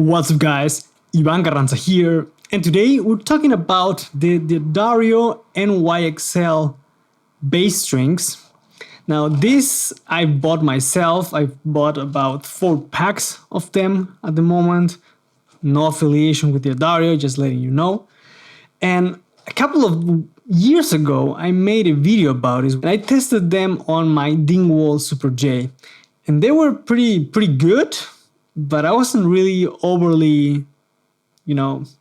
What's up guys, Ivan Carranza here, and today we're talking about the Dario NYXL bass strings. Now this I bought myself. I've bought about 4 packs of them at the moment. No affiliation with the Dario, just letting you know. And a couple of years ago I made a video about it and I tested them on my Dingwall Super J. And they were pretty good. But I wasn't really overly,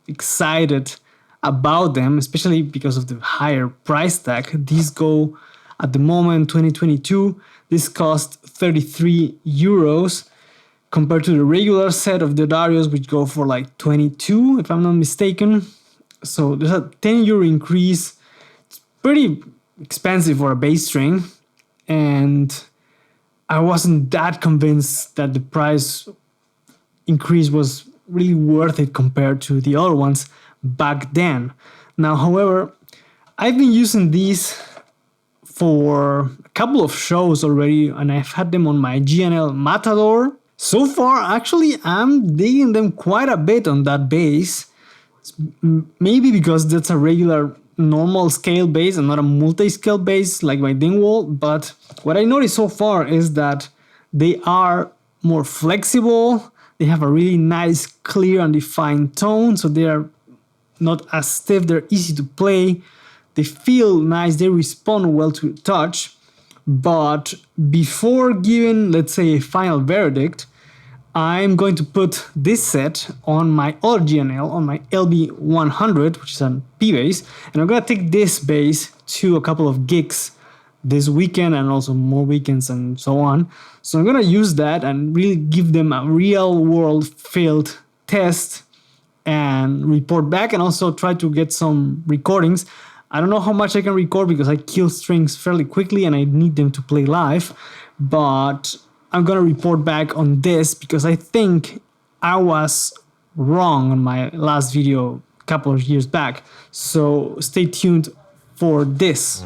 excited about them, especially because of the higher price tag. These go, at the moment, 2022, this cost 33 euros compared to the regular set of the Darios, which go for like 22, if I'm not mistaken. So there's a 10 euro increase. It's pretty expensive for a bass string. And I wasn't that convinced that the price increase was really worth it compared to the other ones back then. Now, however, I've been using these for a couple of shows already, and I've had them on my G&L Matador. So far, actually, I'm digging them quite a bit on that bass. Maybe because that's a regular normal scale bass and not a multi-scale bass like my Dingwall. But what I noticed so far is that they are more flexible. They have a really nice, clear and defined tone, so they are not as stiff, they're easy to play, they feel nice, they respond well to touch. But before giving, let's say, a final verdict, I'm going to put this set on my other G&L, on my LB100, which is a P bass, and I'm gonna take this bass to a couple of gigs this weekend and also more weekends and so on. So I'm gonna use that and really give them a real world field test and report back, and also try to get some recordings. I don't know how much I can record because I kill strings fairly quickly and I need them to play live, but I'm gonna report back on this because I think I was wrong on my last video a couple of years back. So stay tuned for this.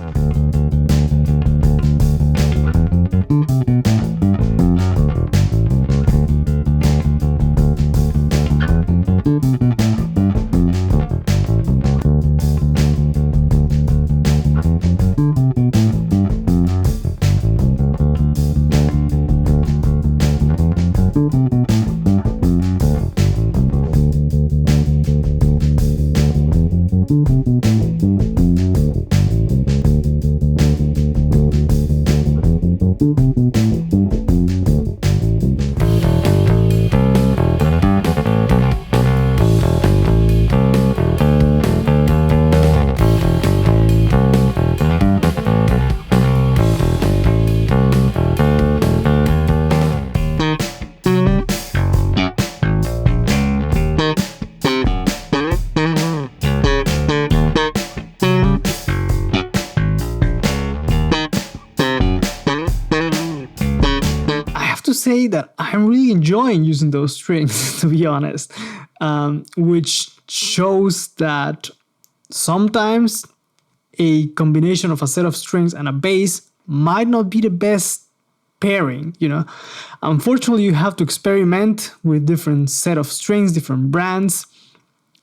Say that I'm really enjoying using those strings, to be honest, which shows that sometimes a combination of a set of strings and a bass might not be the best pairing. Unfortunately, you have to experiment with different set of strings, different brands,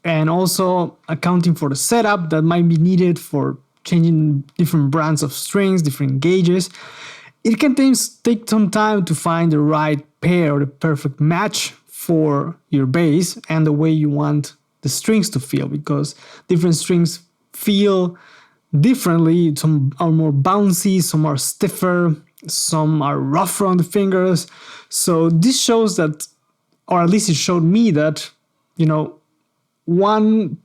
and also accounting for the setup that might be needed for changing different brands of strings, different gauges. It can take some time to find the right pair or the perfect match for your bass and the way you want the strings to feel, because different strings feel differently. Some are more bouncy, some are stiffer, some are rougher on the fingers. So this shows that, or at least it showed me that, one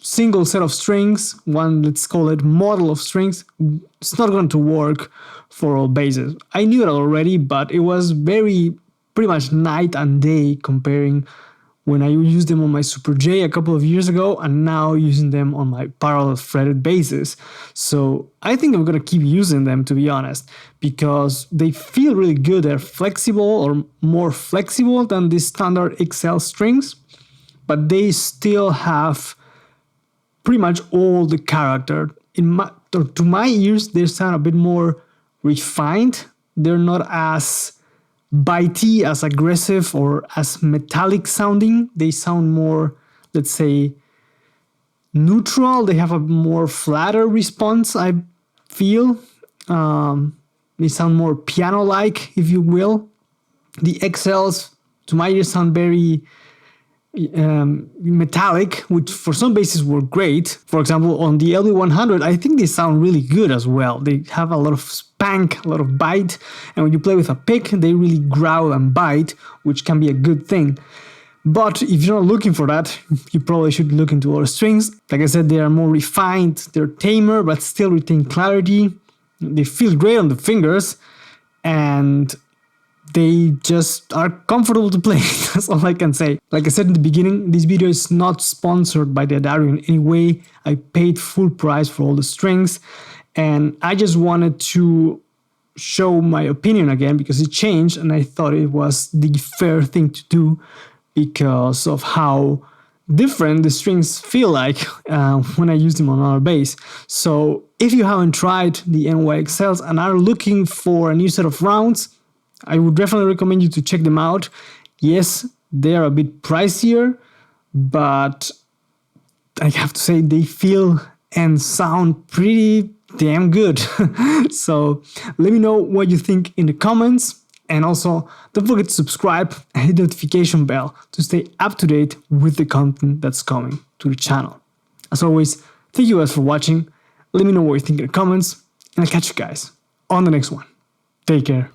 single set of strings, one, let's call it, model of strings, it's not going to work for all basses. I knew it already, but it was pretty much night and day comparing when I used them on my Super J a couple of years ago and now using them on my parallel fretted basses. So I think I'm going to keep using them, to be honest, because they feel really good. They're flexible, or more flexible than the standard XL strings, but they still have pretty much all the character. To my ears, they sound a bit more refined. They're not as bitey, as aggressive, or as metallic sounding. They sound more, let's say, neutral. They have a more flatter response, I feel. They sound more piano-like, if you will. The XLs, to my ear, sound very metallic, which for some basses were great. For example, on the LB100, I think they sound really good as well. They have a lot of spank, a lot of bite, and when you play with a pick, they really growl and bite, which can be a good thing. But if you're not looking for that, you probably should look into other strings. Like I said, they are more refined, they're tamer, but still retain clarity. They feel great on the fingers, and they just are comfortable to play. That's all I can say. Like I said in the beginning, this video is not sponsored by the Dario in any way. I paid full price for all the strings, and I just wanted to show my opinion again because it changed, and I thought it was the fair thing to do because of how different the strings feel like when I use them on our bass. So if you haven't tried the NYXLs and are looking for a new set of rounds, I would definitely recommend you to check them out. Yes, they are a bit pricier, but I have to say they feel and sound pretty damn good. So let me know what you think in the comments. And also, don't forget to subscribe and hit the notification bell to stay up to date with the content that's coming to the channel. As always, thank you guys for watching. Let me know what you think in the comments, and I'll catch you guys on the next one. Take care.